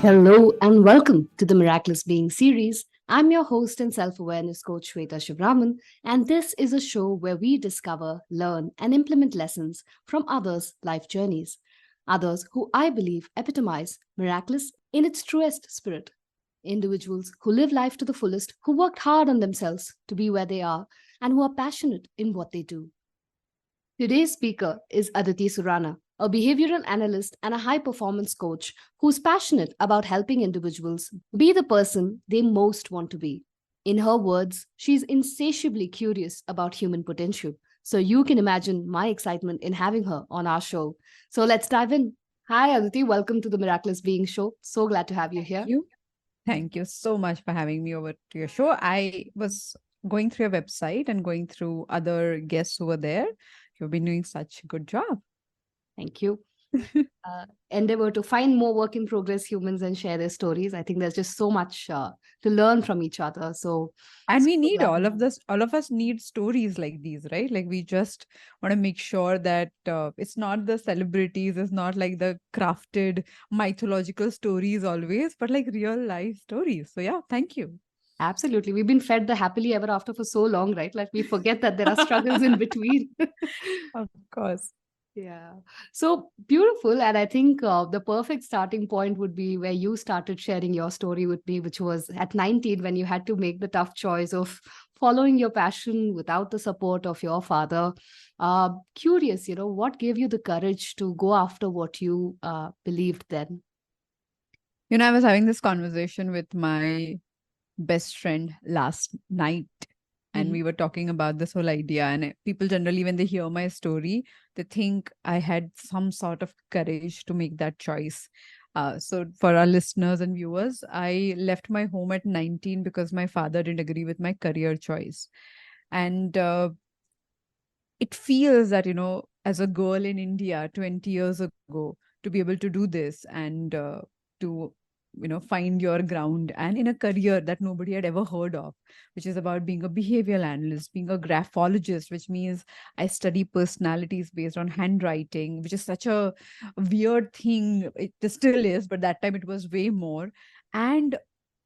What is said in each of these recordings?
Hello and welcome to the Meraklis Being series. I'm your host and self awareness coach Shweta Shibraman, and this is a show where we discover, learn, and implement lessons from others' life journeys. Others who I believe epitomize Meraklis in its truest spirit. Individuals who live life to the fullest, who worked hard on themselves to be where they are, and who are passionate in what they do. Today's speaker is Aditi Surana, a behavioral analyst and a high performance coach who's passionate about helping individuals be the person they most want to be. In her words, she's insatiably curious about human potential. So you can imagine my excitement in having her on our show. So let's dive in. Hi, Aditi. Welcome to the Miraculous Being Show. So glad to have you here. You. Thank you so much for having me over to your show. I was going through your website and going through other guests who were there. You've been doing such a good job. Thank you. Endeavor to find more work in progress humans and share their stories. I think there's just so much to learn from each other. And we So need glad to all of have. this, all of us need stories like these, right? Like we just want to make sure that it's not the celebrities, it's not like the crafted mythological stories always, but like real life stories. So, yeah, thank you. Absolutely. We've been fed the happily ever after for so long, right? Like we forget that there are struggles in between. Of course. Yeah. So beautiful. And I think the perfect starting point would be where you started sharing your story with me, which was at 19 when you had to make the tough choice of following your passion without the support of your father. Curious, what gave you the courage to go after what you believed then? I was having this conversation with my best friend last night, and Mhm. we were talking about this whole idea. And people generally, when they hear my story, they think I had some sort of courage to make that choice. So for our listeners and viewers, I left my home at 19 because my father didn't agree with my career choice. And it feels that, as a girl in India 20 years ago, to be able to do this and to find your ground and in a career that nobody had ever heard of, which is about being a behavioral analyst, being a graphologist, which means I study personalities based on handwriting, which is such a weird thing. It still is, but that time it was way more. And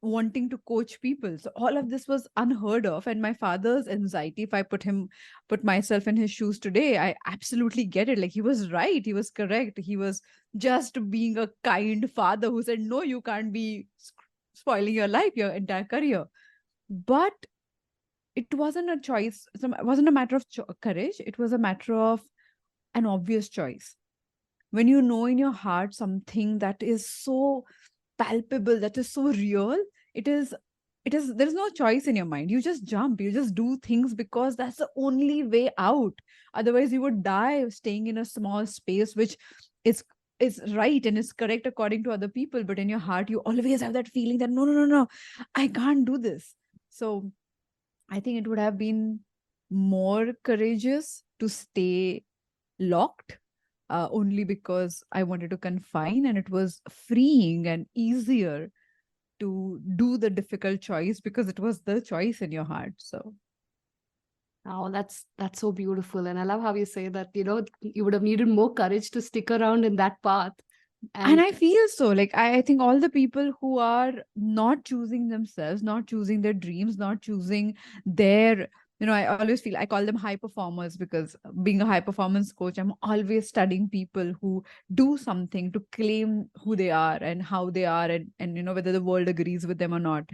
wanting to coach people, so all of this was unheard of. And my father's anxiety, if I put myself in his shoes today, I absolutely get it. Like, he was right, he was correct, he was just being a kind father who said, no, you can't be spoiling your life, your entire career. But it wasn't a choice. It wasn't a matter of courage. It was a matter of an obvious choice. When you know in your heart something that is so palpable, that is so real, it is there's no choice in your mind. You just jump, you just do things because that's the only way out. Otherwise you would die staying in a small space, which is is right and is correct according to other people, but in your heart you always have that feeling that no, no, no, no, I can't do this. So I think it would have been more courageous to stay locked, only because I wanted to confine, and it was freeing and easier to do the difficult choice because it was the choice in your heart. So, Oh, that's so beautiful. And I love how you say that, you would have needed more courage to stick around in that path. and And I feel so like I think all the people who are not choosing themselves, not choosing their dreams, not choosing their, I always feel I call them high performers because being a high performance coach, I'm always studying people who do something to claim who they are and how they are, and whether the world agrees with them or not.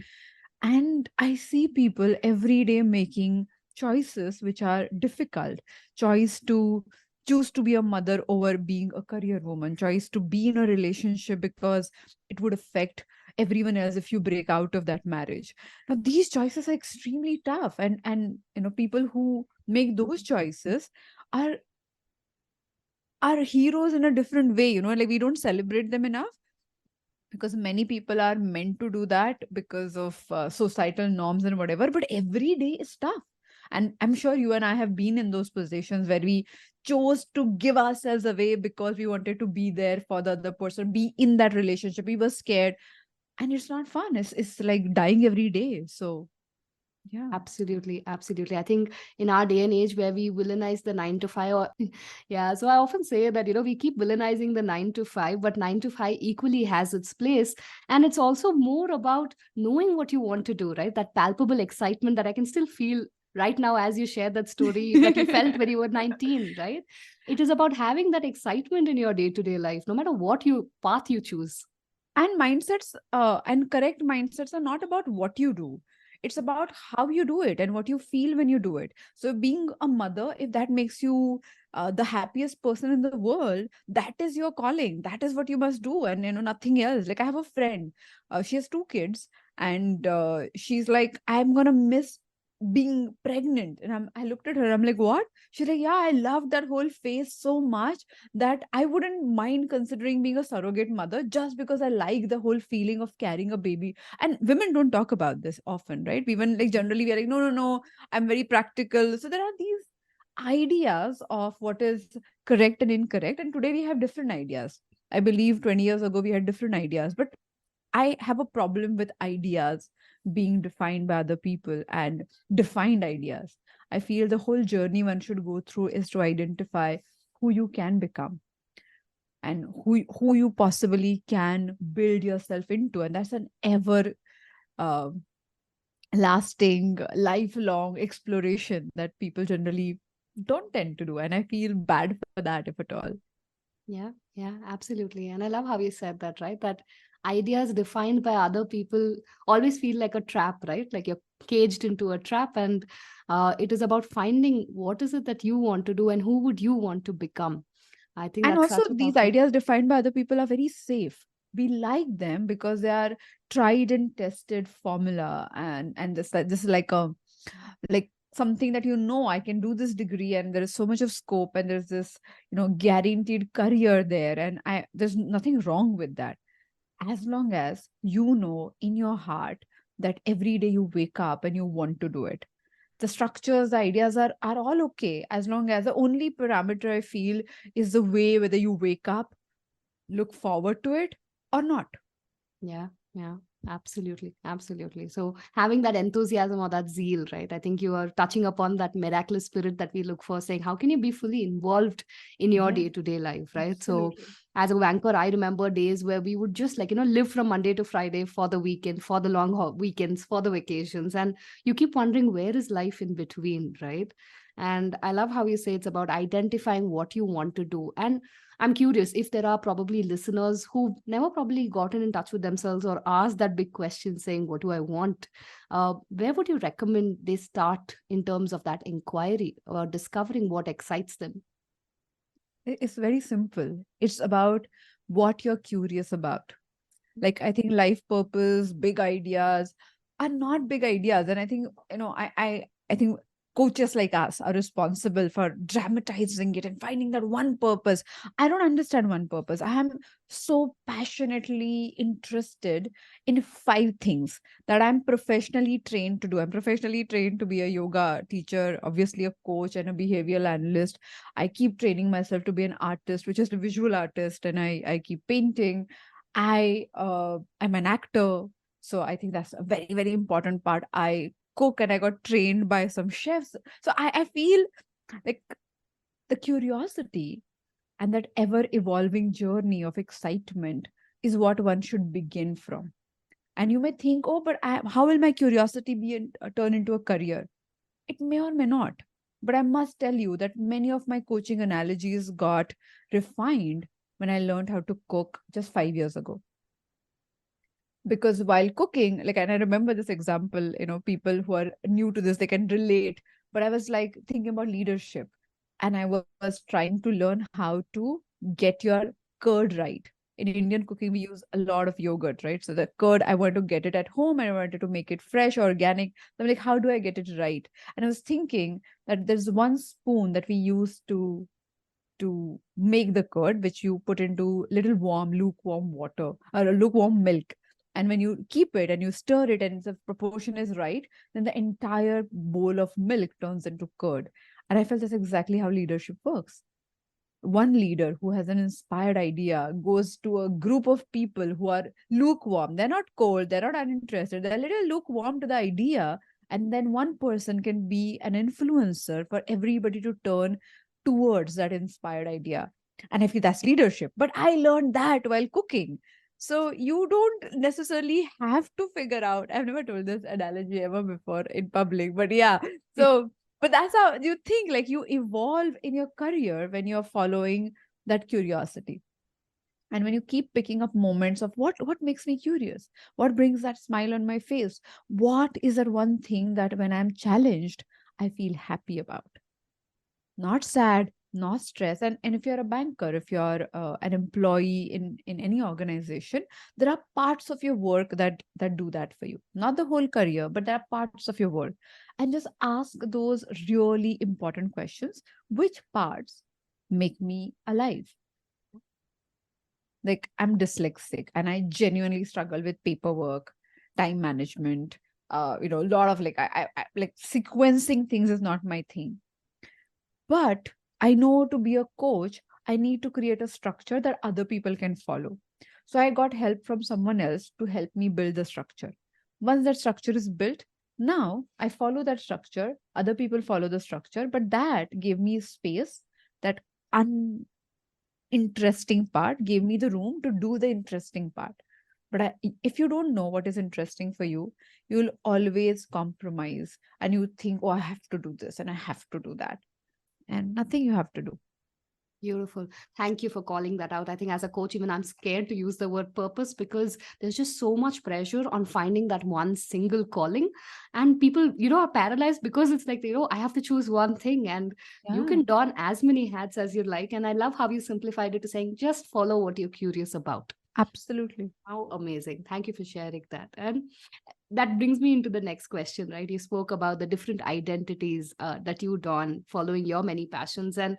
And I see people every day making choices which are difficult. Choice to choose to be a mother over being a career woman, choice to be in a relationship because it would affect everyone else if you break out of that marriage. Now these choices are extremely tough, and people who make those choices are are heroes in a different way. Like, we don't celebrate them enough because many people are meant to do that because of societal norms and whatever, but every day is tough. And I'm sure you and I have been in those positions where we chose to give ourselves away because we wanted to be there for the other person, be in that relationship. We were scared, and it's not fun. It's like dying every day. So Yeah. Absolutely, absolutely. I think in our day and age where we villainize the 9 to 5, or yeah, so I often say that, we keep villainizing the 9 to 5, but 9 to 5 equally has its place. And it's also more about knowing what you want to do, right? That palpable excitement that I can still feel right now as you share that story that you felt when you were 19, right? It is about having that excitement in your day to day life, no matter what you path you choose. And mindsets and correct mindsets are not about what you do, it's about how you do it and what you feel when you do it. So being a mother, if that makes you the happiest person in the world, that is your calling, that is what you must do, and nothing else. Like I have a friend, she has two kids, and she's like, I'm gonna miss being pregnant. And I looked at her, I'm like, what? She's like, yeah, I love that whole phase so much that I wouldn't mind considering being a surrogate mother, just because I like the whole feeling of carrying a baby. And women don't talk about this often, right? Women, like, generally we are like, no, no, no, I'm very practical. So there are these ideas of what is correct and incorrect. And today we have different ideas. I believe 20 years ago we had different ideas. But I have a problem with ideas being defined by other people and defined ideas. I feel the whole journey one should go through is to identify who you can become and who you possibly can build yourself into. And that's an ever uh, lasting, lifelong exploration that people generally don't tend to do. And I feel bad for that, if at all. Yeah, yeah, absolutely. And I love how you said that, right? That ideas defined by other people always feel like a trap, right? Like you're caged into a trap, and it is about finding what is it that you want to do and who would you want to become. I think And that's also, such a these powerful. ideas defined by other people are very safe. We like them because they are tried and tested formula, and this is like a, like, something that, I can do this degree and there is so much of scope and there's this, guaranteed career there, and I there's nothing wrong with that, as long as you know in your heart that every day you wake up and you want to do it. The structures, the ideas are all okay, as long as the only parameter I feel is the way whether you wake up, look forward to it, or not. Yeah, yeah, absolutely, absolutely. So having that enthusiasm or that zeal, right? I think you are touching upon that miraculous spirit that we look for, saying, how can you be fully involved in your Yes, day-to-day life, right? So absolutely. as a banker, I remember days where we would just like, live from Monday to Friday for the weekend, for the long weekends, for the vacations. And you keep wondering, where is life in between, right? And I love how you say it's about identifying what you want to do. And I'm curious if there are probably listeners who've never probably gotten in touch with themselves or asked that big question saying, what do I want? Where would you recommend they start in terms of that inquiry or discovering what excites them? It's very simple. It's about what you're curious about. Like, I think life purpose, big ideas are not big ideas. And I think, I think coaches like us are responsible for dramatizing it and finding that one purpose. I don't understand one purpose. I am so passionately interested in five things that I'm professionally trained to do. I'm professionally trained to be a yoga teacher, obviously a coach and a behavioral analyst. I keep training myself to be an artist, which is a visual artist, and I keep painting. I'm an actor, so I think that's a very, very important part. I cook and I got trained by some chefs. So I feel like the curiosity and that ever evolving journey of excitement is what one should begin from. And you may think, oh, but how will my curiosity turn into a career? It may or may not. But I must tell you that many of my coaching analogies got refined when I learned how to cook just 5 years ago. Because while cooking, like, and I remember this example, people who are new to this, they can relate. But I was like thinking about leadership, and I was trying to learn how to get your curd right. In Indian cooking, we use a lot of yogurt, right? So the curd, I want to get it at home and I wanted to make it fresh, organic. So I'm like, how do I get it right? And I was thinking that there's one spoon that we use to make the curd, which you put into little warm, lukewarm water or lukewarm milk. And when you keep it and you stir it and the proportion is right, then the entire bowl of milk turns into curd. And I felt that's exactly how leadership works. One leader who has an inspired idea goes to a group of people who are lukewarm. They're not cold, they're not uninterested, they're a little lukewarm to the idea. And then one person can be an influencer for everybody to turn towards that inspired idea. And I feel that's leadership. But I learned that while cooking. So you don't necessarily have to figure out. I've never told this analogy ever before in public, but yeah. So, but that's how you think, like you evolve in your career when you're following that curiosity. And when you keep picking up moments of what makes me curious, what brings that smile on my face, what is that one thing that when I'm challenged, I feel happy about, not sad, not stressed. And if you're a banker, if you're an employee in any organization, there are parts of your work that do that for you, not the whole career, but there are parts of your work. And just ask those really important questions. Which parts make me alive? Like, I'm dyslexic and I genuinely struggle with paperwork, time management, a lot of like I like sequencing things is not my thing. But I know to be a coach, I need to create a structure that other people can follow. So I got help from someone else to help me build the structure. Once that structure is built, now I follow that structure, other people follow the structure, but that gave me space, that uninteresting part gave me the room to do the interesting part. But if you don't know what is interesting for you, you'll always compromise and you think, oh, I have to do this and I have to do that, and nothing you have to do. Beautiful. Thank you for calling that out. I think as a coach, even I'm scared to use the word purpose because there's just so much pressure on finding that one single calling. And people, are paralyzed because it's like, I have to choose one thing and you Yeah, can don as many hats as you like. And I love how you simplified it to saying just follow what you're curious about. absolutely. How amazing. Thank you for sharing that. And that brings me into the next question, right? You spoke about the different identities that you don following your many passions. And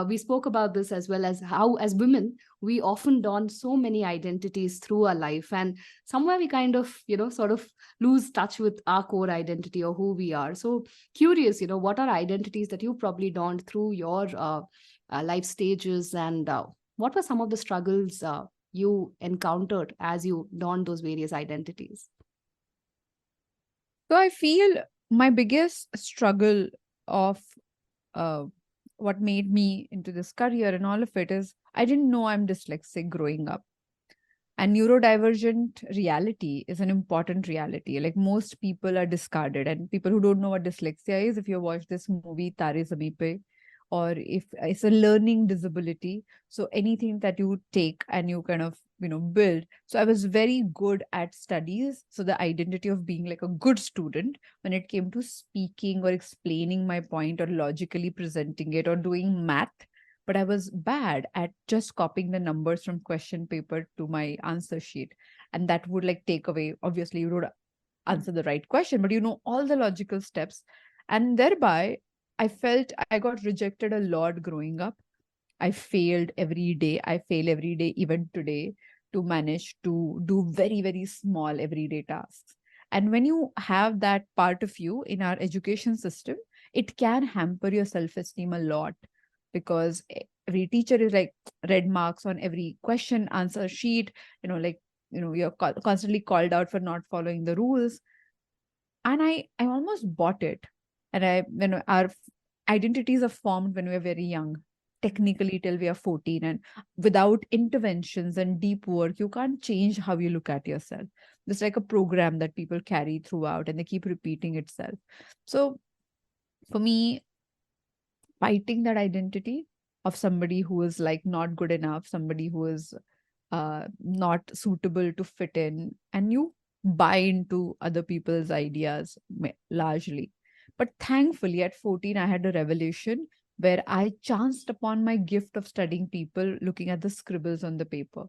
we spoke about this as well as how, as women, we often don so many identities through our life. And somewhere we kind of, sort of lose touch with our core identity or who we are. So curious, what are identities that you probably donned through your life stages? And what were some of the struggles you encountered as you donned those various identities? So I feel my biggest struggle of uh, what made me into this career and all of it is I didn't know I'm dyslexic growing up. And neurodivergent reality is an important reality. Like most people are discarded, and people who don't know what dyslexia is, if you watch this movie Tare Zameen Pe, or if it's a learning disability, so anything that you take and you kind of build. So I was very good at studies. So the identity of being like a good student when it came to speaking or explaining my point or logically presenting it or doing math, but I was bad at just copying the numbers from question paper to my answer sheet. And that would like take away, obviously, you would answer the right question, but you know all the logical steps. And thereby, I felt I got rejected a lot growing up. I failed every day. I fail every day, even today, to manage to do very, very small everyday tasks. And when you have that part of you in our education system, it can hamper your self esteem a lot because every teacher is like red marks on every question answer sheet, like, you're constantly called out for not following the rules. And I almost bought it. And when our identities are formed when we're very young, technically till we are 14, and without interventions and deep work, you can't change how you look at yourself. It's like a program that people carry throughout and they keep repeating itself. So for me, fighting that identity of somebody who is like not good enough, somebody who is not suitable to fit in, and you buy into other people's ideas largely. But thankfully, at 14, I had a revelation where I chanced upon my gift of studying people, looking at the scribbles on the paper.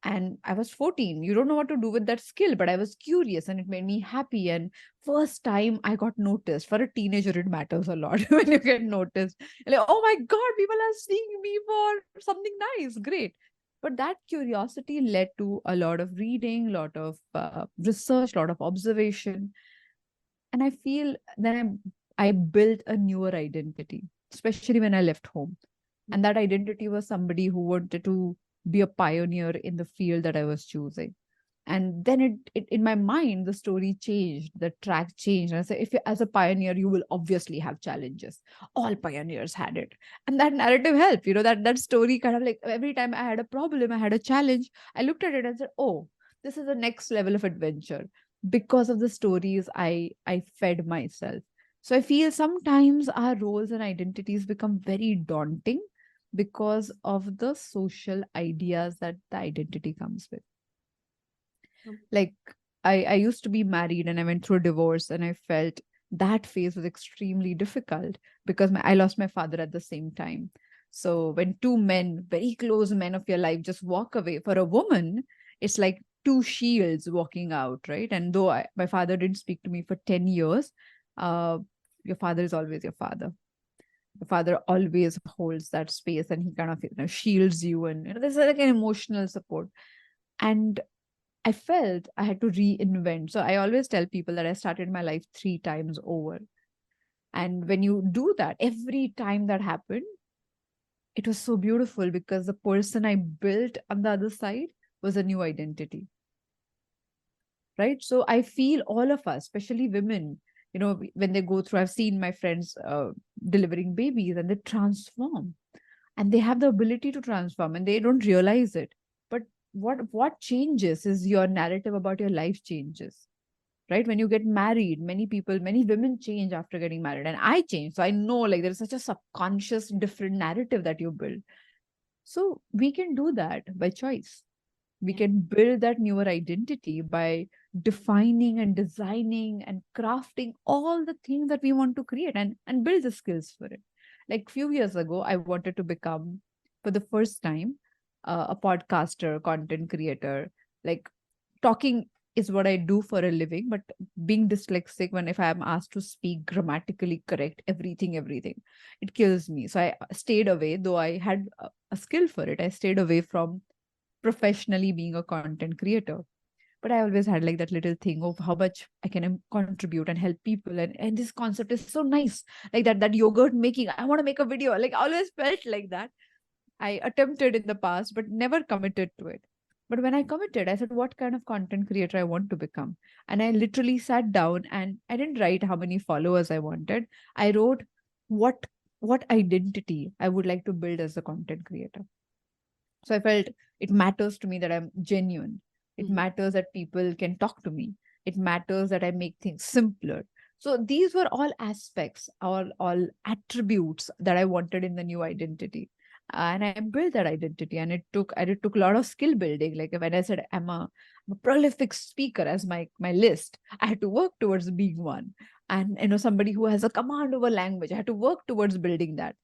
And I was 14. You don't know what to do with that skill, but I was curious and it made me happy. And first time I got noticed. For a teenager, it matters a lot when you get noticed. You're like, oh my God, people are seeing me for something nice. Great. But that curiosity led to a lot of reading, a lot of research, a lot of observation. And I feel then I built a newer identity, especially when I left home. And that identity was somebody who wanted to be a pioneer in the field that I was choosing. And then it in my mind, the story changed, the track changed. And I said, if you, as a pioneer, you will obviously have challenges. All pioneers had it. And that narrative helped, that story kind of like every time I had a problem, I had a challenge, I looked at it and said, oh, this is the next level of adventure. Because of the stories I fed myself. So I feel sometimes our roles and identities become very daunting because of the social ideas that the identity comes with. Like, I used to be married and I went through a divorce, and I felt that phase was extremely difficult because I lost my father at the same time. So when two men, very close men of your life, just walk away, for a woman, it's like two shields walking out, right? And though my father didn't speak to me for 10 years, uh, your father is always your father. The father always holds that space, and he kind of shields you, and there's like an emotional support. And I felt I had to reinvent. So I always tell people that I started my life 3 times over. And when you do that, every time that happened, it was so beautiful because the person I built on the other side was a new identity. Right. So I feel all of us, especially women, when they go through, I've seen my friends delivering babies, and they transform, and they have the ability to transform, and they don't realize it. But what changes is your narrative about your life changes. Right, when you get married, many women change after getting married, and I changed. So I know, like, there's such a subconscious different narrative that you build. So we can do that by choice. We Yeah. can build that newer identity by defining and designing and crafting all the things that we want to create, and build the skills for it. Like, few years ago, I wanted to become, for the first time, a podcaster, content creator. Like, talking is what I do for a living, but being dyslexic, when if I am asked to speak grammatically correct, everything, it kills me. So I stayed away, though I had a skill for it. I stayed away from professionally being a content creator. But I always had like that little thing of how much I can contribute and help people. And this concept is so nice. Like that yogurt making, I want to make a video. Like, I always felt like that. I attempted in the past, but never committed to it. But when I committed, I said, what kind of content creator I want to become? And I literally sat down, and I didn't write how many followers I wanted. I wrote what what identity I would like to build as a content creator. So I felt it matters to me that I'm genuine. It Mhm. matters that people can talk to me. It matters that I make things simpler. So these were all aspects, all attributes that I wanted in the new identity. And I built that identity, and it took a lot of skill building. Like, when I said I'm a prolific speaker as my list, I had to work towards being one. And somebody who has a command over language, I had to work towards building that.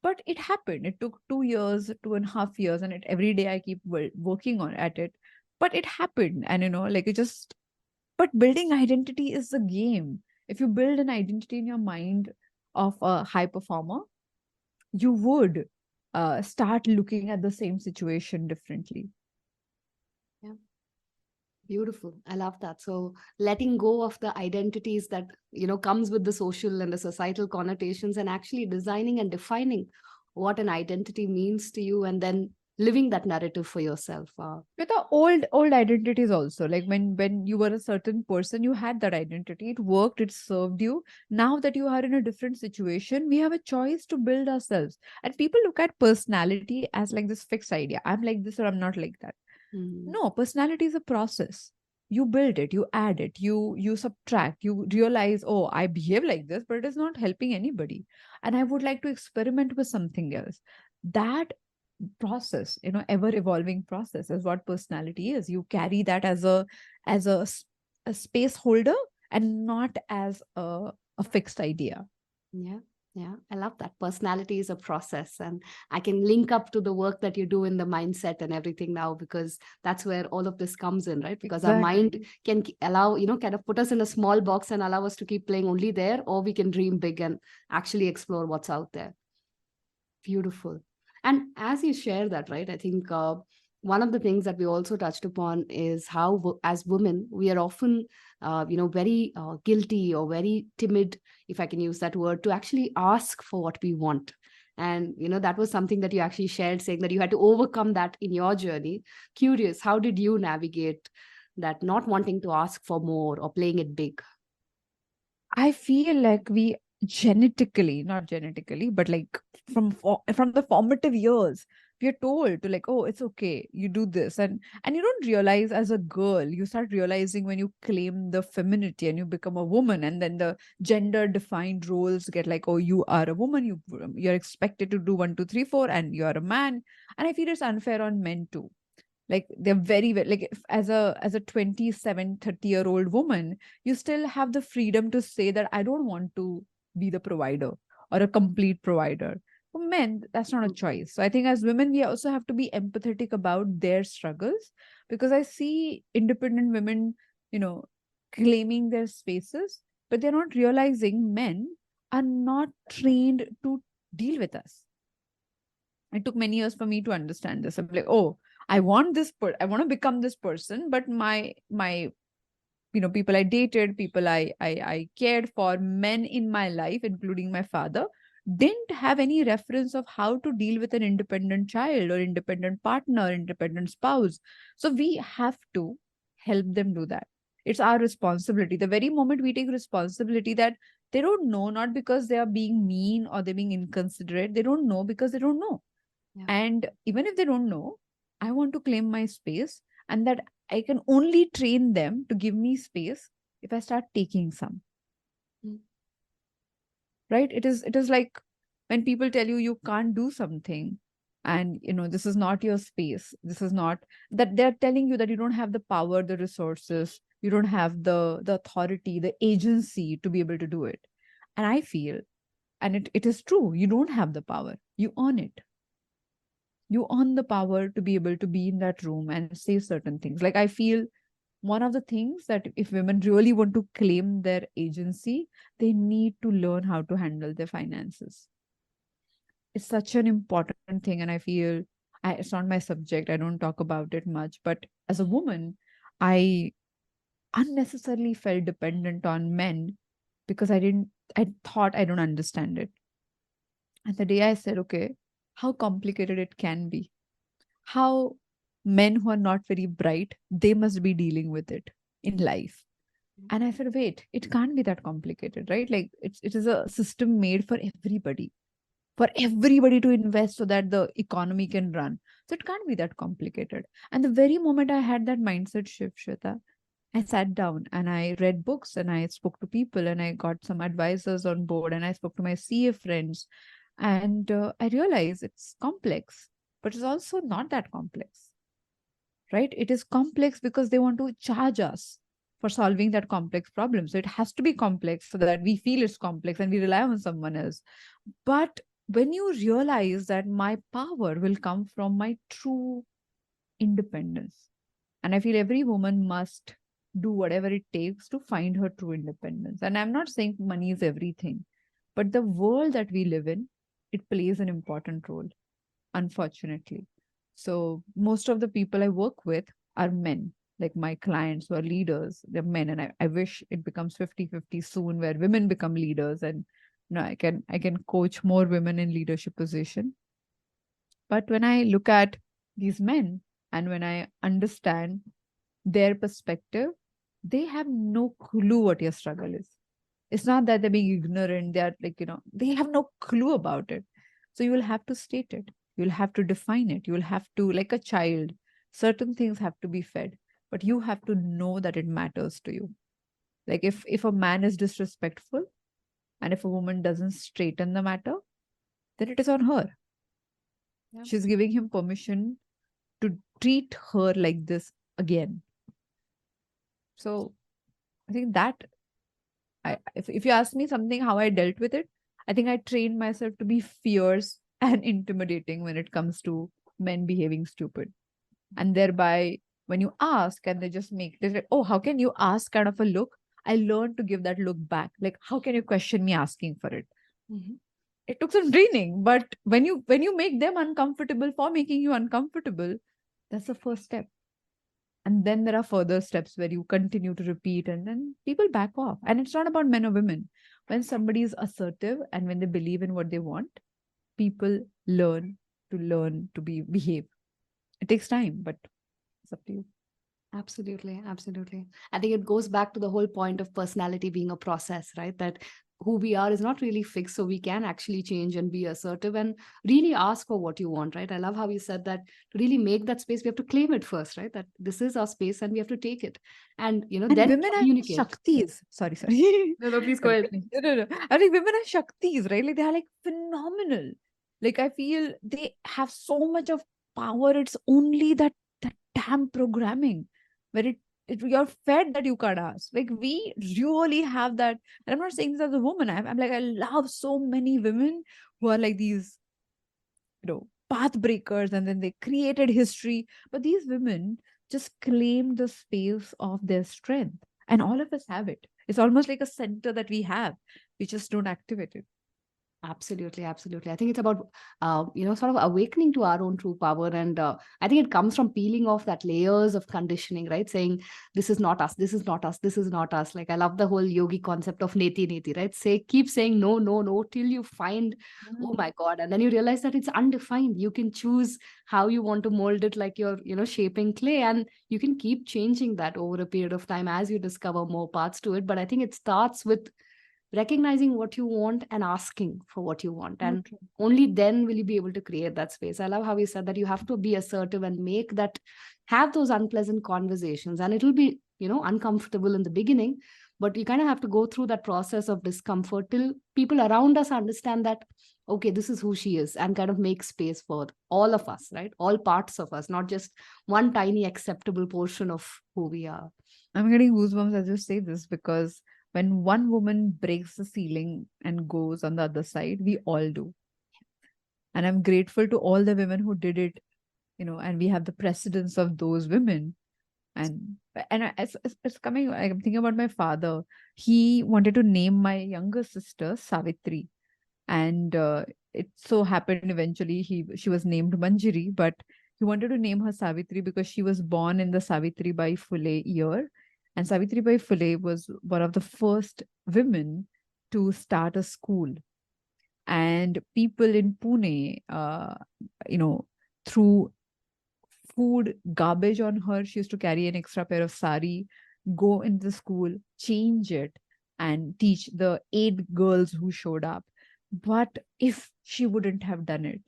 But it happened. It took 2 years, 2.5 years, and every day I keep working on at it. But it happened, and like, it just. But building identity is a game. If you build an identity in your mind of a high performer, you would start looking at the same situation differently. Yeah. Beautiful. I love that. So letting go of the identities that, comes with the social and the societal connotations, and actually designing and defining what an identity means to you, and then living that narrative for yourself. With the old identities also, like, when you were a certain person, you had that identity, it worked, it served you. Now that you are in a different situation, we have a choice to build ourselves. And people look at personality as like this fixed idea, I'm like this or I'm not like that. Mhm. No, personality is a process. You build it, you add it, you subtract, you realize, oh, I behave like this, but it is not helping anybody, and I would like to experiment with something else. That process, ever evolving process, is what personality is. You carry that as a space holder, and not as a fixed idea. Yeah. Yeah. I love that. Personality is a process. And I can link up to the work that you do in the mindset and everything now, because that's where all of this comes in, right? Because our mind Exactly. can allow, kind of put us in a small box and allow us to keep playing only there, or we can dream big and actually explore what's out there. Beautiful. And as you share that, right, I think one of the things that we also touched upon is how, as women, we are often, very guilty or very timid, if I can use that word, to actually ask for what we want. And, that was something that you actually shared, saying that you had to overcome that in your journey. Curious, how did you navigate? that not wanting to ask for more or playing it big? I feel like we genetically, not genetically, but like from the formative years, we are told to like, oh, it's okay, you do this, and you don't realize as a girl, you start realizing when you claim the femininity and you become a woman, and then the gender defined roles get like, oh, you are a woman, you're expected to do one, two, three, four, and you are a man, and I feel it's unfair on men too. Like they're very like if, as a 27, 30-year old woman, you still have the freedom to say that I don't want to be the provider or a complete provider. For men, that's not a choice. So I think as women, we also have to be empathetic about their struggles, because I see independent women, you know, claiming their spaces, but they're not realizing men are not trained to deal with us. It took many years for me to understand this. I'm like, oh, I want to become this person, but my people I dated, people I cared for, men in my life, including my father, didn't have any reference of how to deal with an independent child or independent partner, independent spouse. So we have to help them do that. It's our responsibility. The very moment we take responsibility that they don't know, not because they are being mean or they're being inconsiderate, they don't know because they don't know. Yeah. And even if they don't know, I want to claim my space, and that I can only train them to give me space if I start taking some. Mm. Right? It is like when people tell you you can't do something, and this is not your space. This is not that they're telling you that you don't have the power, the resources, you don't have the authority, the agency to be able to do it. And I feel, and it is true, you don't have the power. You earn it. You earn the power to be able to be in that room and say certain things. Like I feel one of the things that if women really want to claim their agency, they need to learn how to handle their finances. It's such an important thing. And I feel it's not my subject. I don't talk about it much. But as a woman, I unnecessarily felt dependent on men because I thought I don't understand it. And the day I said, okay, how complicated it can be, how men who are not very bright, they must be dealing with it in life. And I said, wait, it can't be that complicated, right? Like it is a system made for everybody to invest so that the economy can run. So it can't be that complicated. And the very moment I had that mindset shift, Shweta, I sat down and I read books and I spoke to people and I got some advisors on board and I spoke to my CA friends. And I realized it's complex, but it's also not that complex, right? It is complex because they want to charge us for solving that complex problem. So it has to be complex so that we feel it's complex and we rely on someone else. But when you realize that my power will come from my true independence, and I feel every woman must do whatever it takes to find her true independence. And I'm not saying money is everything, but the world that we live in, it plays an important role, unfortunately. So most of the people I work with are men. Like my clients who are leaders, they're men. And I wish it becomes 50-50 soon where women become leaders and I can coach more women in leadership position. But when I look at these men and when I understand their perspective, they have no clue what your struggle is. It's not that they're being ignorant, they are like, they have no clue about it. So you will have to state it, you'll have to define it, you will have to, like a child, certain things have to be fed, but you have to know that it matters to you. Like if a man is disrespectful and if a woman doesn't straighten the matter, then it is on her. Yeah. She's giving him permission to treat her like this again. So I think that if you ask me something how I dealt with it, I think I trained myself to be fierce and intimidating when it comes to men behaving stupid. And thereby, when you ask and they just make this like, oh, how can you ask kind of a look? I learned to give that look back. Like, how can you question me asking for it? Mhm. It took some training, but when you make them uncomfortable for making you uncomfortable, that's the first step. And then there are further steps where you continue to repeat and then people back off. And it's not about men or women. When somebody is assertive and when they believe in what they want, people learn to behave. It takes time, but it's up to you. Absolutely, absolutely. I think it goes back to the whole point of personality being a process, right? That who we are is not really fixed, so we can actually change and be assertive and really ask for what you want, right? I love how you said that to really make that space, we have to claim it first, right? That this is our space and we have to take it and, And then women are communicate. Shaktis. Sorry. No, no, please go Sorry. ahead. No. I think women are Shaktis, right? Like they are like phenomenal. Like I feel they have so much of power. It's only that damn programming where you're fed that you can't ask. Like we really have that. And I'm not saying this as a woman. I'm like, I love so many women who are like these, path breakers, and then they created history. But these women just claim the space of their strength, and all of us have it. It's almost like a center that we have. We just don't activate it. Absolutely, absolutely. I think it's about, sort of awakening to our own true power. And I think it comes from peeling off that layers of conditioning, right? Saying, this is not us, this is not us, this is not us. Like, I love the whole yogi concept of neti neti, right? Keep saying no, no, no, till you find, oh Mm. my God. And then you realize that it's undefined. You can choose how you want to mold it, like you're, shaping clay. And you can keep changing that over a period of time as you discover more parts to it. But I think it starts with recognizing what you want and asking for what you want, So and true. only then will you be able to create that space. I love how you said that you have to be assertive and have those unpleasant conversations, and it'll be uncomfortable in the beginning, but you kind of have to go through that process of discomfort till people around us understand that, okay, this is who she is, and kind of make space for all of us, right? All parts of us, not just one tiny acceptable portion of who we are. I'm getting goosebumps as you say this because when one woman breaks the ceiling and goes on the other side, we all do. And I'm grateful to all the women who did it, and we have the precedence of those women. It's coming. I'm thinking about my father. He wanted to name my younger sister Savitri, and it so happened eventually she was named Manjari, but he wanted to name her Savitri because she was born in the Savitri Bai Phule year, and Savitri Bai Phule was one of the first women to start a school, and people in Pune, you know, threw food garbage on her. She used to carry an extra pair of sari, go into the school, change it, and teach the 8 girls who showed up. But if she wouldn't have done it,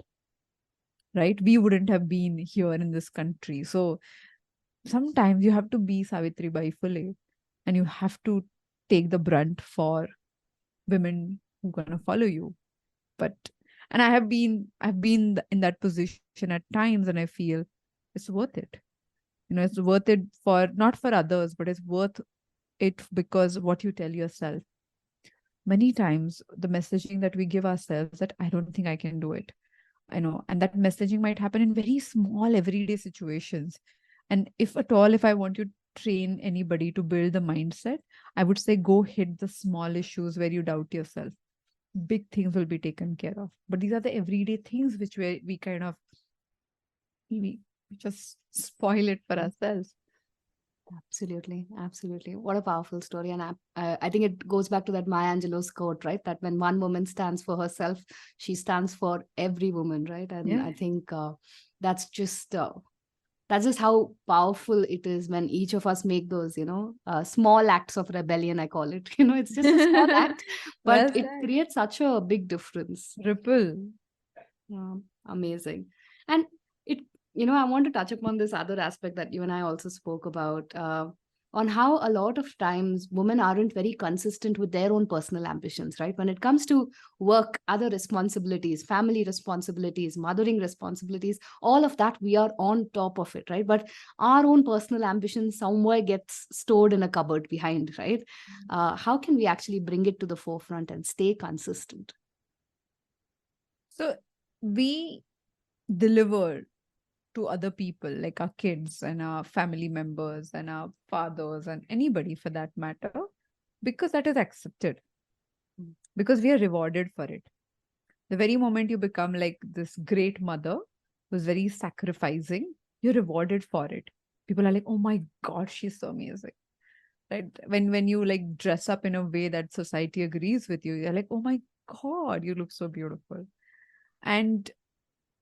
right, we wouldn't have been here in this country. So sometimes you have to be Savitri Bai Phule, and you have to take the brunt for women who gonna follow you. But and I've been in that position at times, and I feel it's worth it. It's worth it for not for others, but it's worth it because what you tell yourself. Many times the messaging that we give ourselves that I don't think I can do it. And that messaging might happen in very small everyday situations. And if at all, if I want to train anybody to build the mindset, I would say go hit the small issues where you doubt yourself. Big things will be taken care of. But these are the everyday things which we kind of we just spoil it for ourselves. Absolutely, absolutely. What a powerful story. And I think it goes back to that Maya Angelou's quote, right? That when one woman stands for herself, she stands for every woman, right? And Yeah. I think that's just how powerful it is when each of us make those, small acts of rebellion. I call it. It's just a small act, but Well it said. creates such a big difference. Ripple. Amazing. And it, I want to touch upon this other aspect that you and I also spoke about, on how a lot of times women aren't very consistent with their own personal ambitions, right? When it comes to work, other responsibilities, family responsibilities, mothering responsibilities, all of that, we are on top of it, right? But our own personal ambition somewhere gets stored in a cupboard behind, right? How can we actually bring it to the forefront and stay consistent? So we deliver to other people, like our kids and our family members and our fathers and anybody for that matter, because that is accepted, because we are rewarded for it. The very moment you become like this great mother who's very sacrificing, you're rewarded for it. People are like, oh my God, she's so amazing. Right? When you like dress up in a way that society agrees with you, you're like, oh my God, you look so beautiful. And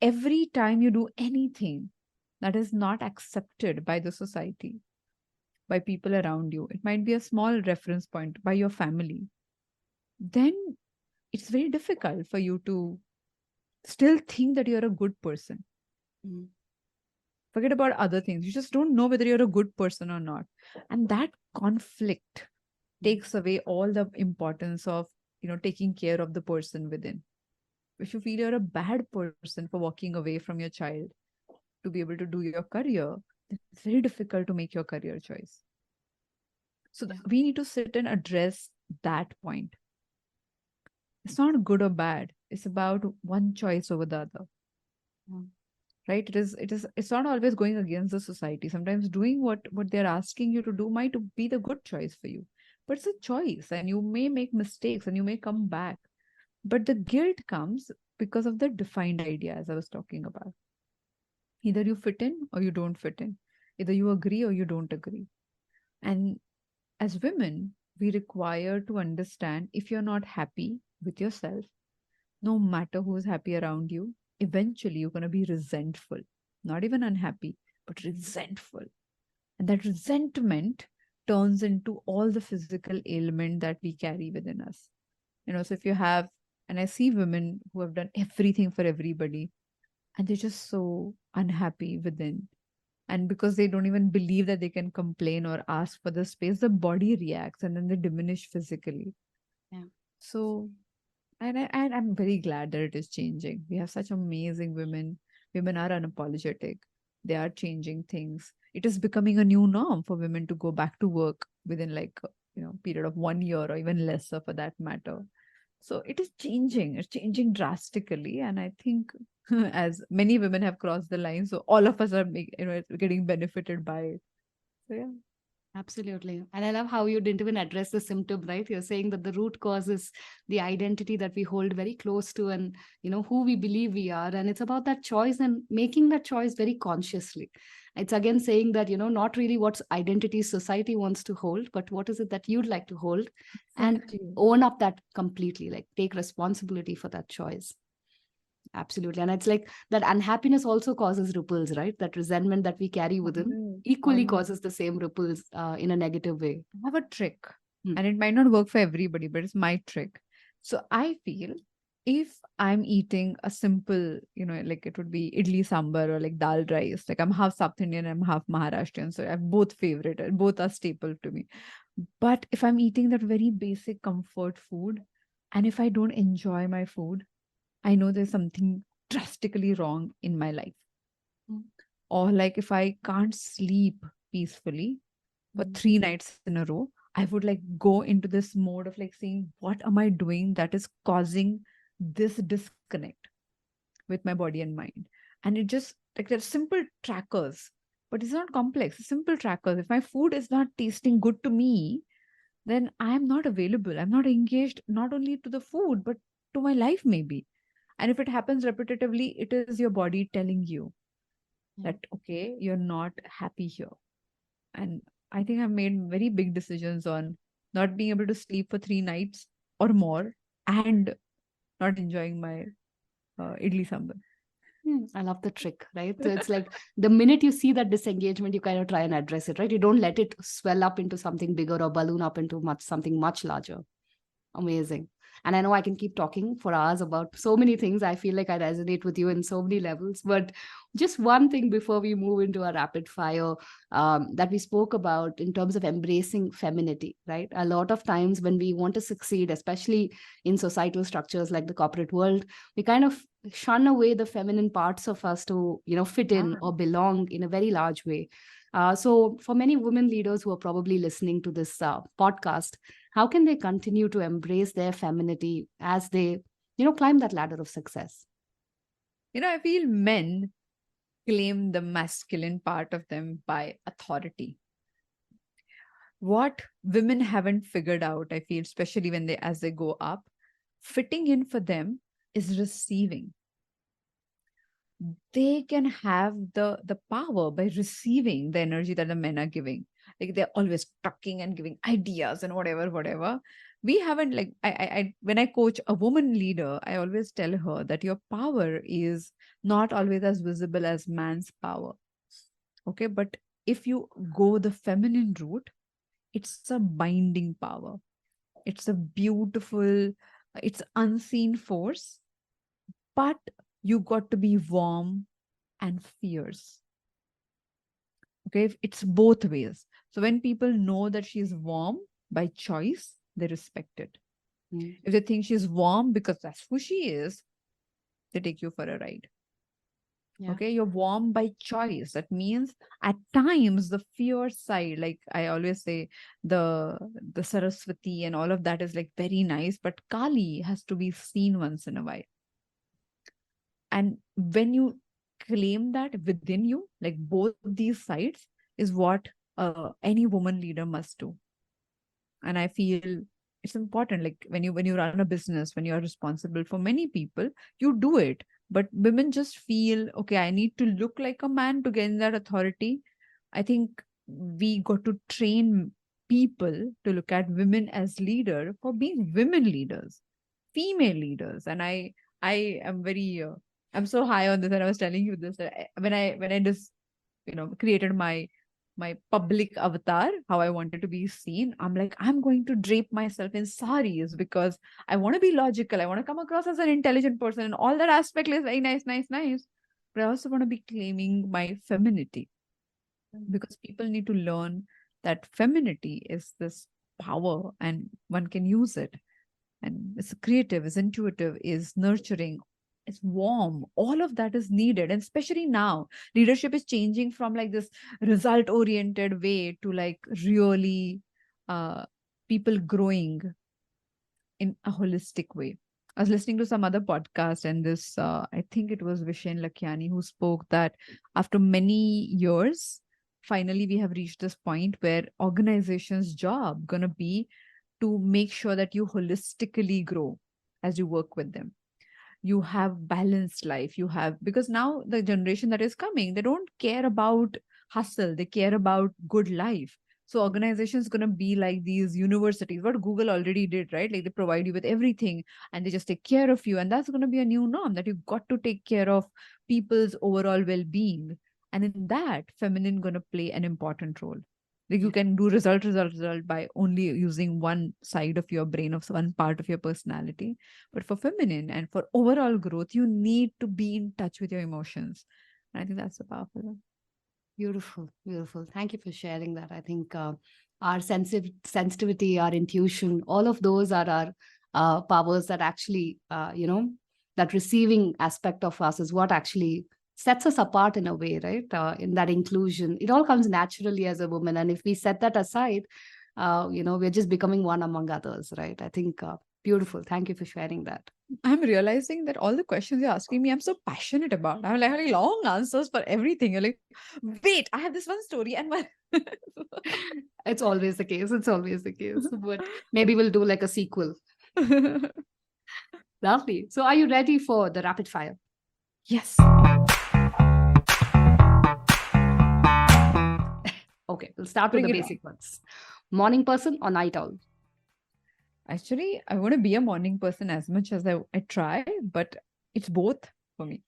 every time you do anything that is not accepted by the society, by people around you, it might be a small reference point by your family, then it's very difficult for you to still think that you're a good person. Mm. Forget about other things. You just don't know whether you're a good person or not. And that conflict Mm. takes away all the importance of, taking care of the person within. If you feel you're a bad person for walking away from your child to be able to do your career, then it's very difficult to make your career choice. So Yeah. we need to sit and address that point. It's not good or bad. It's about one choice over the other. Mm. Right? It's not always going against the society. Sometimes doing what they're asking you to do might be the good choice for you. But it's a choice, and you may make mistakes and you may come back. But the guilt comes because of the defined idea, as I was talking about. Either you fit in or you don't fit in. Either you agree or you don't agree. And as women, we require to understand if you're not happy with yourself, no matter who's happy around you, eventually you're going to be resentful, not even unhappy, but resentful. And that resentment turns into all the physical ailment that we carry within us. So if you have, and I see women who have done everything for everybody, and they're just so unhappy within. And because they don't even believe that they can complain or ask for the space, the body reacts and then they diminish physically. Yeah. So, and I'm very glad that it is changing. We have such amazing women. Women are unapologetic. They are changing things. It is becoming a new norm for women to go back to work within like period of 1 year or even lesser for that matter. So it is changing. It's changing drastically, and I think as many women have crossed the line, so all of us are getting benefited by it. So yeah. Absolutely. And I love how you didn't even address the symptom, right? You're saying that the root cause is the identity that we hold very close to and, who we believe we are. And it's about that choice and making that choice very consciously. It's again saying that, not really what identity society wants to hold, but what is it that you'd like to hold and Exactly. own up that completely, like take responsibility for that choice. Absolutely. And it's like that unhappiness also causes ripples, right? That resentment that we carry within Always, equally always. causes the same ripples in a negative way. I have a trick, Hmm. and it might not work for everybody, but it's my trick. So I feel if I'm eating a simple, like it would be idli sambar or like dal rice, like I'm half South Indian, I'm half Maharashtrian, so I have both favorite, and both are staple to me. But if I'm eating that very basic comfort food, and if I don't enjoy my food, I know there's something drastically wrong in my life. Mm. Or like if I can't sleep peacefully for Mm. 3 nights in a row, I would like go into this mode of like saying, what am I doing that is causing this disconnect with my body and mind? And it just like there's simple trackers, but it's not complex. Simple trackers. If my food is not tasting good to me, then I'm not available. I'm not engaged not only to the food, but to my life maybe. And if it happens repetitively, it is your body telling you Yeah. that, okay, you're not happy here. And I think I've made very big decisions on not being able to sleep for 3 nights or more and not enjoying my idli sambar. I love the trick, right? So it's like the minute you see that disengagement, you kind of try and address it, right? You don't let it swell up into something bigger or balloon up into something much larger. Amazing. And I know I can keep talking for hours about so many things. I feel like I resonate with you in so many levels. But just one thing before we move into our rapid fire that we spoke about in terms of embracing femininity, right? A lot of times when we want to succeed, especially in societal structures like the corporate world, we kind of shun away the feminine parts of us to, fit in Yeah. or belong in a very large way. So, for many women leaders who are probably listening to this podcast, how can they continue to embrace their femininity as they climb that ladder of success? I feel men claim the masculine part of them by authority. What women haven't figured out, I feel, especially when as they go up, fitting in for them is receiving. They can have the power by receiving the energy that the men are giving. Like they're always talking and giving ideas and whatever. We haven't like I when I coach a woman leader, I always tell her that your power is not always as visible as man's power. Okay, but if you go the feminine route, it's a binding power. It's a beautiful, it's unseen force, but you got to be warm and fierce. Okay, it's both ways. So when people know that she's warm by choice, they respect it. Mm. If they think she's warm because that's who she is, they take you for a ride. Yeah. Okay, you're warm by choice. That means at times the fear side, like I always say, the the Saraswati and all of that is like very nice, but Kali has to be seen once in a while. And when you claim that within you, like both these sides, is what any woman leader must do. And I feel it's important, like when you run a business, when you're responsible for many people, you do it. But women just feel, okay, I need to look like a man to gain that authority. I think we got to train people to look at women as leader for being women leaders, female leaders. And I am very I'm so high on this, and I was telling you this, that when I just created my public avatar, how I wanted to be seen. I'm like, I'm going to drape myself in saris because I want to be logical. I want to come across as an intelligent person, and all that aspect is very nice, nice, nice. But I also want to be claiming my femininity, because people need to learn that femininity is this power and one can use it. And it's creative, it's intuitive, is nurturing, it's warm. All of that is needed. And especially now, leadership is changing from like this result oriented way to like really uh, people growing in a holistic way. I was listening to some other podcast, and this, I think it was Vishen Lakiani who spoke that after many years, finally we have reached this point where organization's job gonna be to make sure that you holistically grow as you work with them. You have balanced life. You have, because now the generation that is coming, they don't care about hustle, they care about good life. So organizations going to be like these universities, what Google already did, right? Like they provide you with everything and they just take care of you. And that's going to be a new norm, that you've got to take care of people's overall well-being. And in that, feminine going to play an important role. Like you Yeah. can do result by only using one side of your brain, of one part of your personality. But for feminine and for overall growth, you need to be in touch with your emotions. And I think that's the powerful one. Beautiful, beautiful. Thank you for sharing that. I think our sensitivity, our intuition, all of those are our powers that actually, that receiving aspect of us is what actually sets us apart in a way, right? In that inclusion, it all comes naturally as a woman. And if we set that aside, we're just becoming one among others, right? I think beautiful. Thank you for sharing that. I'm realizing that all the questions you're asking me, I'm so passionate about. I'm like having long answers for everything. You're like, wait, I have this one story and one. It's always the case. It's always the case. But maybe we'll do like a sequel. Lovely. So, are you ready for the rapid fire? Yes. Okay, we'll start with Bring the it on. basic ones. Morning person or night owl? Actually, I want to be a morning person as much as I try, but it's both for me.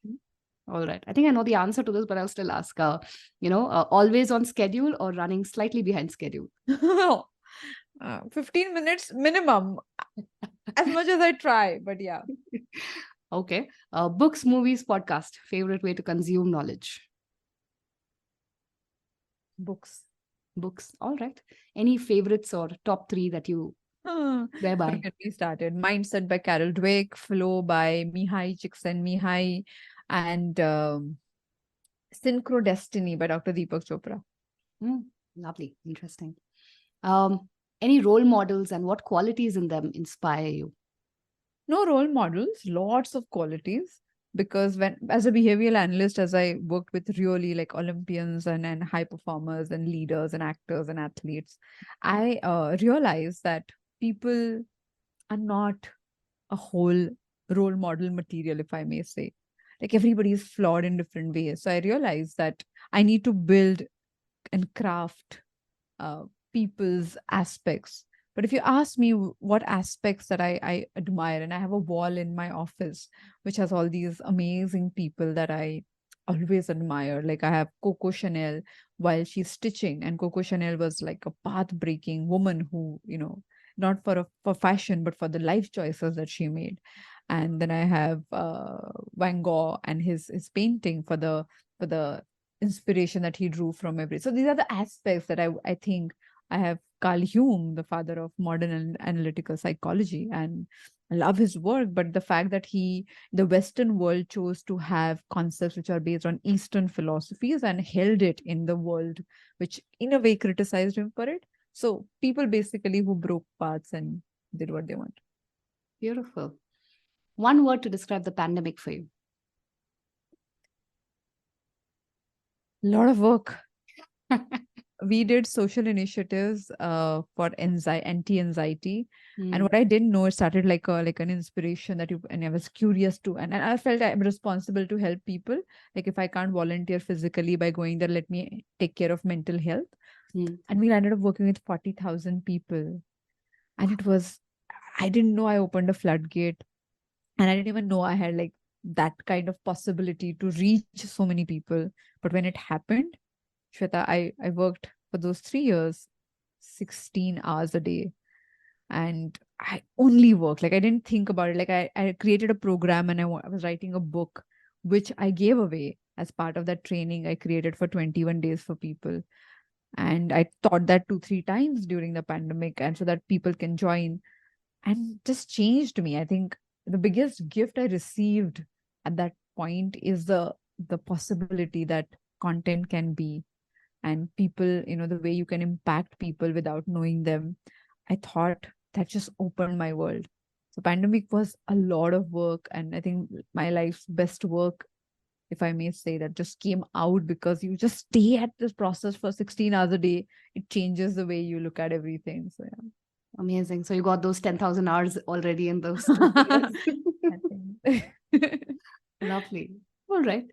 All right. I think I know the answer to this, but I'll still ask. Always on schedule or running slightly behind schedule? 15 minutes minimum, as much as I try, but yeah. Okay. Books, movies, podcast. Favorite way to consume knowledge? Books. Books. All right. Any favorites or top three that you Don't thereby? get me started. Mindset by Carol Dweck, Flow by Mihai Csikszentmihalyi, and Synchro Destiny by Dr. Deepak Chopra. Hmm, lovely. Interesting. Um, any role models and what qualities in them inspire you? No role models, lots of qualities. Because when, as a behavioral analyst, as I worked with really like Olympians and high performers and leaders and actors and athletes, I realized that people are not a whole role model material, if I may say. Like everybody is flawed in different ways. So I realized that I need to build and craft uh, people's aspects. But if you ask me what aspects that I admire, and I have a wall in my office which has all these amazing people that I always admired. Like I have Coco Chanel while she's stitching, and Coco Chanel was like a path-breaking woman who, not for fashion, but for the life choices that she made. And then I have Van Gogh and his painting for the inspiration that he drew from every. So these are the aspects that I think. I have Carl Jung, the father of modern analytical psychology, and I love his work. But the fact that the Western world chose to have concepts which are based on Eastern philosophies and held it in the world, which in a way criticized him for it. So people basically who broke paths and did what they want. Beautiful. One word to describe the pandemic for you. A lot of work. We did social initiatives for anti-anxiety, and what I didn't know, it started like an inspiration that you, and I was curious to, and I felt I'm responsible to help people. Like if I can't volunteer physically by going there, let me take care of mental health. And we ended up working with 40,000 people, and it was, I didn't know I opened a floodgate, and I didn't even know I had like that kind of possibility to reach so many people. But when it happened, Shweta, I worked for those 3 years, 16 hours a day. And I only worked. Like I didn't think about it. Like I created a program, and I was writing a book, which I gave away as part of that training I created for 21 days for people. And I taught that 2, 3 times during the pandemic, and so that people can join, and just changed me. I think the biggest gift I received at that point is the possibility that content can be, and people, the way you can impact people without knowing them. I thought that just opened my world. So pandemic was a lot of work, and I think my life's best work, if I may say, that just came out because you just stay at this process for 16 hours a day. It changes the way you look at everything. So Amazing. So you got those 10,000 hours already in those 2 years. yeah. Lovely. All right.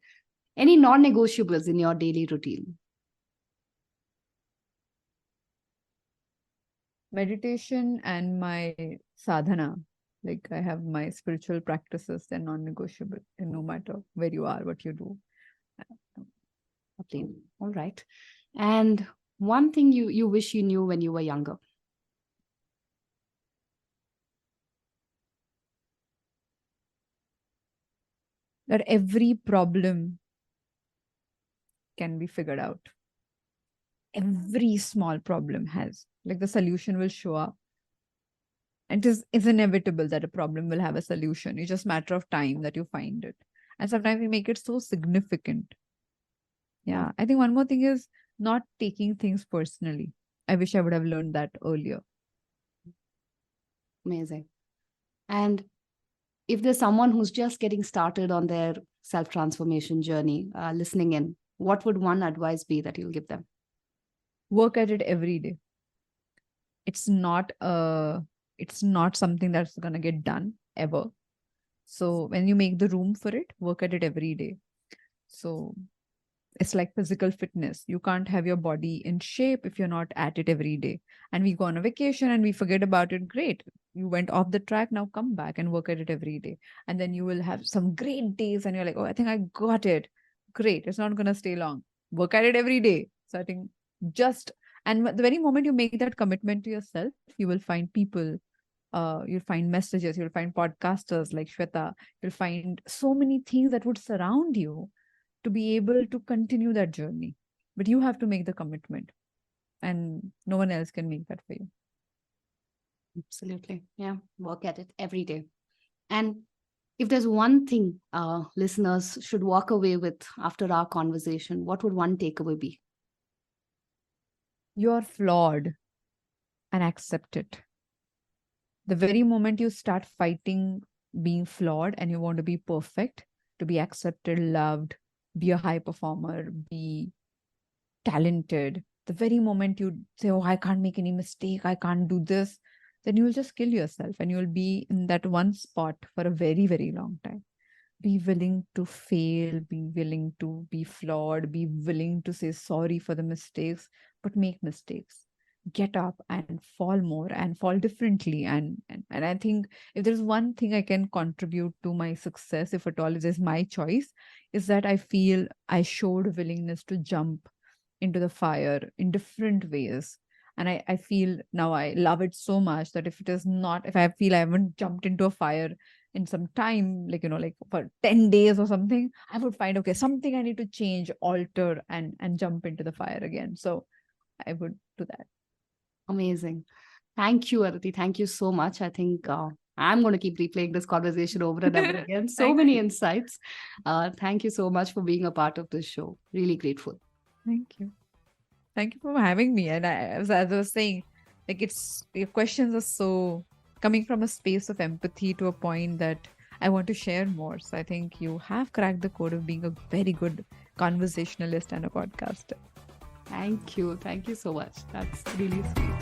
Any non-negotiables in your daily routine? Meditation and my sadhana. Like I have my spiritual practices, they're non-negotiable, and no matter where you are, what you do. Lovely. All right. And one thing you wish you knew when you were younger? That every problem can be figured out. Every small problem has, like, the solution will show up. And it's inevitable that a problem will have a solution. It's just a matter of time that you find it. And sometimes we make it so significant. Yeah. I think one more thing is not taking things personally. I wish I would have learned that earlier. Amazing. And if there's someone who's just getting started on their self-transformation journey, listening in, what would one advice be that you'll give them? Work at it every day. It's not something that's gonna get done ever. So when you make the room for it, work at it every day. So it's like physical fitness. You can't have your body in shape if you're not at it every day. And we go on a vacation and we forget about it. Great. You went off the track. Now come back and work at it every day. And then you will have some great days and you're like, oh, I think I got it. Great. It's not going to stay long. Work at it every day. So I think just, and the very moment you make that commitment to yourself, you will find people, you'll find messages, you'll find podcasters like Shweta, you'll find so many things that would surround you to be able to continue that journey. But you have to make the commitment, and no one else can make that for you. Absolutely. Yeah. Work at it every day. And if there's one thing listeners should walk away with after our conversation, what would one takeaway be? You're flawed, and accept it. The very moment you start fighting being flawed and you want to be perfect, to be accepted, loved, be a high performer, be talented, the very moment you say, oh, I can't make any mistake, I can't do this, then you will just kill yourself and you will be in that one spot for a very, very long time. Be willing to fail, be willing to be flawed, be willing to say sorry for the mistakes, but make mistakes. get up and fall more and fall differently. And I think if there's one thing I can contribute to my success, if at all it is my choice, is that I feel I showed willingness to jump into the fire in different ways. And I feel now I love it so much that if it is not, if I feel I haven't jumped into a fire in some time, like, like for 10 days or something, I would find, okay, something I need to change, alter, and jump into the fire again. So I would do that. Amazing. Thank you, Aditi. Thank you so much. I think I'm going to keep replaying this conversation over and over again. So Thank many you. insights. Thank you so much for being a part of this show. Really grateful. Thank you. Thank you for having me. And as I was saying, like, it's your questions are so coming from a space of empathy to a point that I want to share more. So I think you have cracked the code of being a very good conversationalist and a podcaster. Thank you. Thank you so much. That's really sweet.